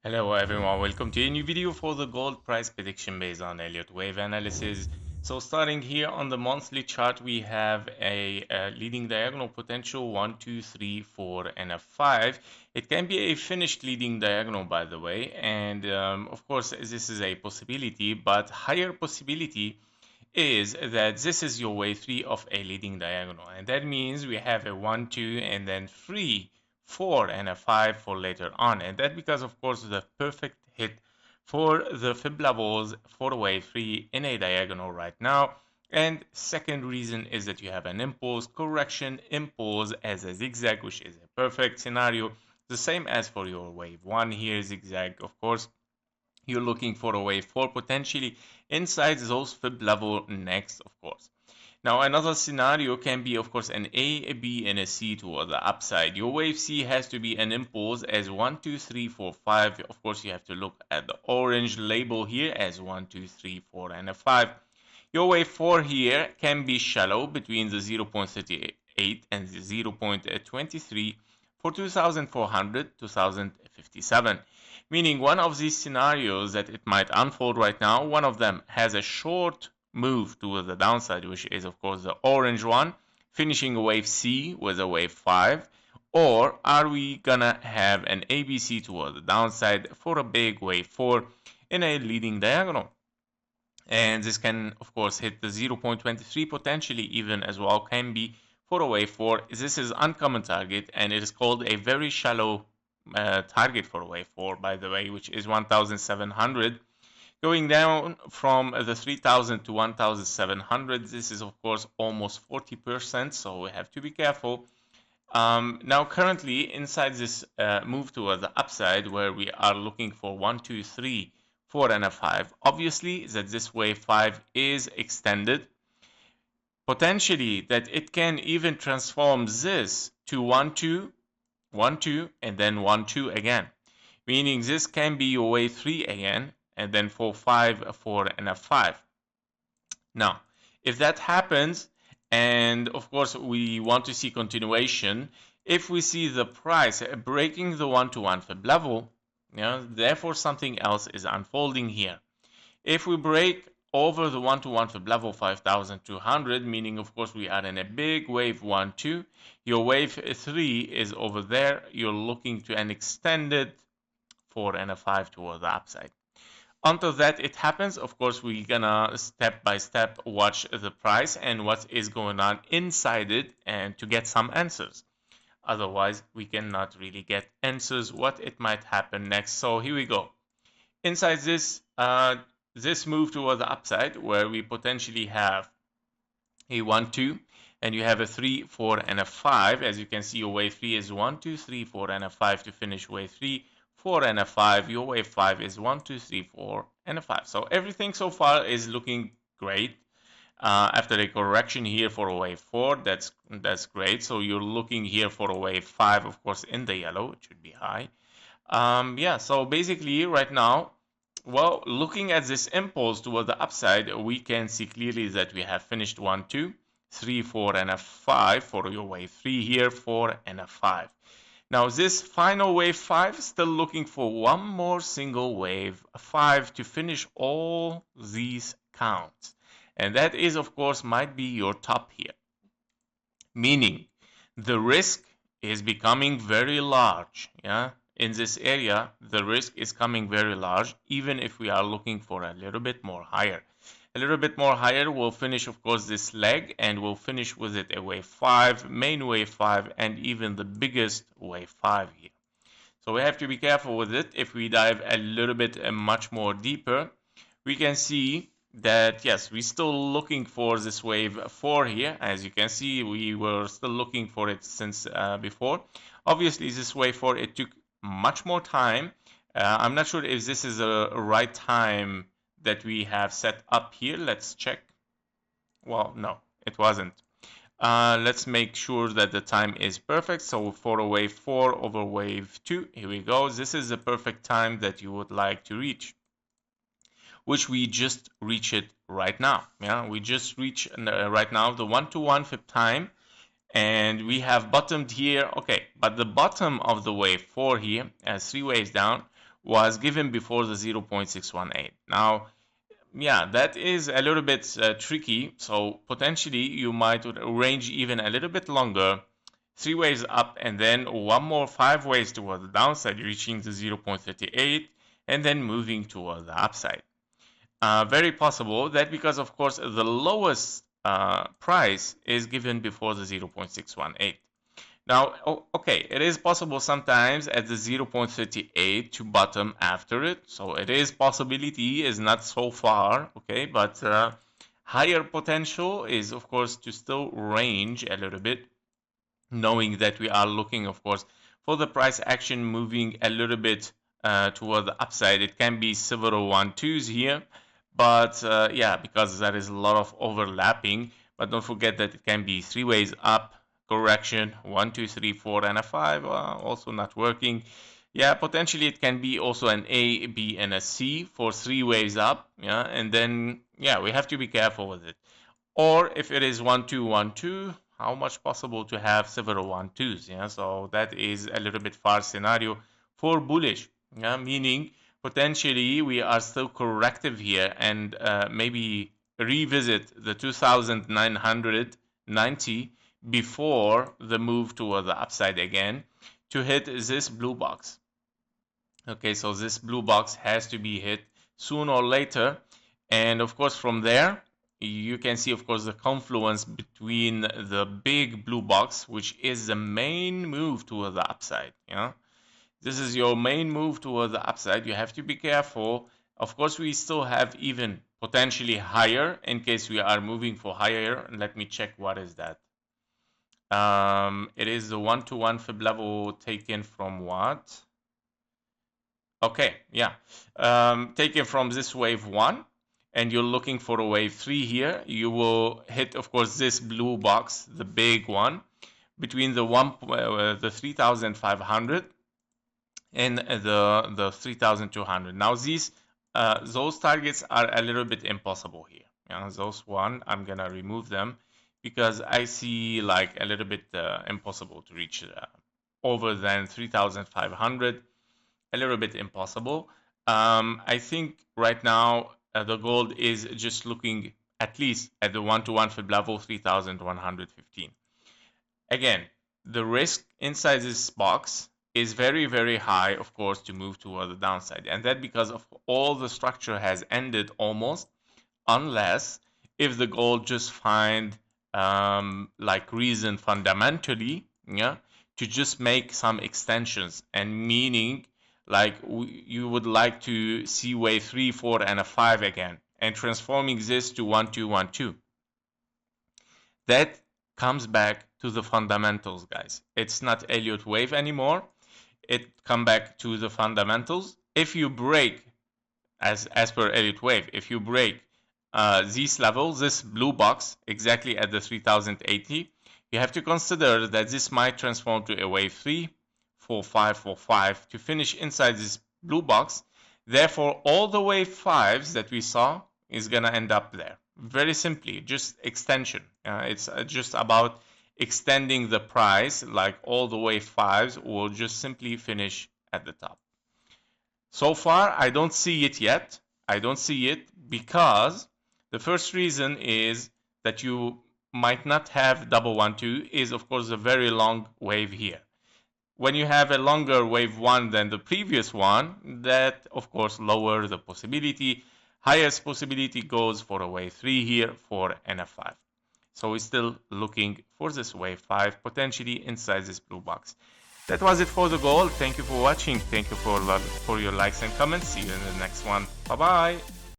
Hello everyone, welcome to a new video for the gold price prediction based on Elliott wave analysis. So starting here on the monthly chart, we have a leading diagonal potential 1, 2, 3, 4, and a 5. It can be a finished leading diagonal, by the way, and of course this is a possibility, but higher possibility is that this is your wave 3 of a leading diagonal, and that means we have a 1, 2, and then 3, 4, and a 5 for later on, and that because of course the perfect hit for the fib levels for wave 3 in a diagonal right now. And second reason is that you have an impulse correction impulse as a zigzag, which is a perfect scenario, the same as for your wave 1 here, zigzag of course. You're looking for a wave 4 potentially inside those fib level next, of course. Now another scenario can be of course an A B and a C toward the upside. Your wave C has to be an impulse as 1 2 3 4 5. Of course you have to look at the orange label here as 1 2 3 4 and a 5. Your wave 4 here can be shallow between the 0.38 and the 0.23 for 2400 2057, meaning one of these scenarios that it might unfold right now, one of them has a short move towards the downside, which is of course the orange one, finishing a wave C with a wave 5, or are we gonna have an ABC toward the downside for a big wave 4 in a leading diagonal? And this can of course hit the 0.23 potentially even as well, can be for a wave 4. This is uncommon target and it is called a very shallow target for a wave 4, by the way, which is 1700 going down from the 3000 to 1700. This is of course almost 40%, so we have to be careful. Now currently inside this move towards the upside where we are looking for 1 2 3 4 and a 5, obviously that this wave 5 is extended, potentially that it can even transform this to 1 2 1 2 and then 1 2 again, meaning this can be your wave 3 again and then 4 5 4 and a 5. Now if that happens, and of course we want to see continuation, if we see the price breaking the 1-to-1 fib level, therefore something else is unfolding here. If we break over the 1-to-1 fib level 5200, meaning of course we are in a big wave 1 2, your wave 3 is over there, you're looking to an extended 4 and a 5 toward the upside. Until that it happens, of course we're gonna step by step watch the price and what is going on inside it and to get some answers. Otherwise we cannot really get answers what it might happen next. So here we go. Inside this this move toward the upside where we potentially have a 1 2 and you have a 3 4 and a 5. As you can see, your wave 3 is 1 2 3 4 and a 5 to finish wave 3 4 and a 5. Your wave 5 is 1 2 3 4 and a 5. So everything so far is looking great. After a correction here for a wave 4, that's great. So you're looking here for a wave 5, of course, in the yellow. It should be high. Yeah, so basically right now, well, looking at this impulse toward the upside, we can see clearly that we have finished 1 2 3 4 and a 5 for your wave 3 here, 4 and a 5. Now this final wave 5 still looking for one more single wave 5 to finish all these counts. And that is, of course, might be your top here. Meaning the risk is becoming very large. Yeah, in this area, the risk is coming very large, even if we are looking for a little bit more higher. A little bit more higher will finish, of course, this leg, and we'll finish with it a wave 5, main wave 5, and even the biggest wave 5 here. So we have to be careful with it. If we dive a little bit much more deeper, we can see that yes, we're still looking for this wave 4 here. As you can see, we were still looking for it since before. Obviously this wave 4, it took much more time. I'm not sure if this is a right time that we have set up here. Let's check. Well, no, it wasn't. Let's make sure that the time is perfect. So for a wave 4 over wave 2, here we go. This is the perfect time that you would like to reach, which we just reach it right now. Yeah, we just reach right now the 1-to-1 fib time, and we have bottomed here. Okay, but the bottom of the wave 4 here, as 3 waves down, was given before the 0.618. Now, yeah, that is a little bit tricky. So potentially you might range even a little bit longer, 3 waves up, and then one more 5 waves toward the downside, reaching the 0.38, and then moving toward the upside. Very possible that because, of course, the lowest price is given before the 0.618. Now, okay, it is possible sometimes at the 0.38 to bottom after it. So it is possibility is not so far, okay, but higher potential is, of course, to still range a little bit, knowing that we are looking, of course, for the price action moving a little bit toward the upside. It can be several 1-2s here, but yeah, because there is a lot of overlapping. But don't forget that it can be 3 ways up, correction, 1, 2, 3, 4, and a 5, also not working. Yeah, potentially it can be also an A, B, and a C for 3 waves up. Yeah, and then yeah, we have to be careful with it. Or if it is 1, 2, 1, 2, how much possible to have several 1-2s? Yeah, so that is a little bit far scenario for bullish. Yeah, meaning potentially we are still corrective here and maybe revisit the 2,990 before the move toward the upside again to hit this blue box. Okay, so this blue box has to be hit sooner or later, and of course from there you can see, of course, the confluence between the big blue box, which is the main move toward the upside. Yeah, this is your main move toward the upside. You have to be careful. Of course, we still have even potentially higher in case we are moving for higher. Let me check what is that. It is the 1-to-1 fib level taken from what? Okay, yeah, taken from this wave 1, and you're looking for a wave 3 here. You will hit, of course, this blue box, the big one, between the 3,500 and the 3,200. Now these those targets are a little bit impossible here. Those one, I'm gonna remove them because I see like a little bit impossible to reach over than 3,500. A little bit impossible. I think right now the gold is just looking at least at the 1-to-1 fib level 3,115. Again, the risk inside this box is very, very high, of course, to move toward the downside, and that because of all the structure has ended almost, unless if the gold just find like reason fundamentally, yeah, to just make some extensions, and meaning like you would like to see wave 3, 4, and a 5 again, and transforming this to 1, 2, 1, 2. That comes back to the fundamentals, guys. It's not Elliott wave anymore. It come back to the fundamentals. If you break, as per Elliott wave, if you break these levels, this blue box exactly at the 3080, you have to consider that this might transform to a wave 3, 4, 5, 4, 5 to finish inside this blue box. Therefore, all the wave 5s that we saw is going to end up there. Very simply, just extension. It's just about extending the price, like all the wave 5s will just simply finish at the top. So far, I don't see it yet. I don't see it because the first reason is that you might not have double 1-2 is, of course, a very long wave here. When you have a longer wave 1 than the previous one, that, of course, lower the possibility. Highest possibility goes for a wave 3 here, 4, and a 5. So we're still looking for this wave 5, potentially inside this blue box. That was it for the gold. Thank you for watching. Thank you for your likes and comments. See you in the next one. Bye-bye.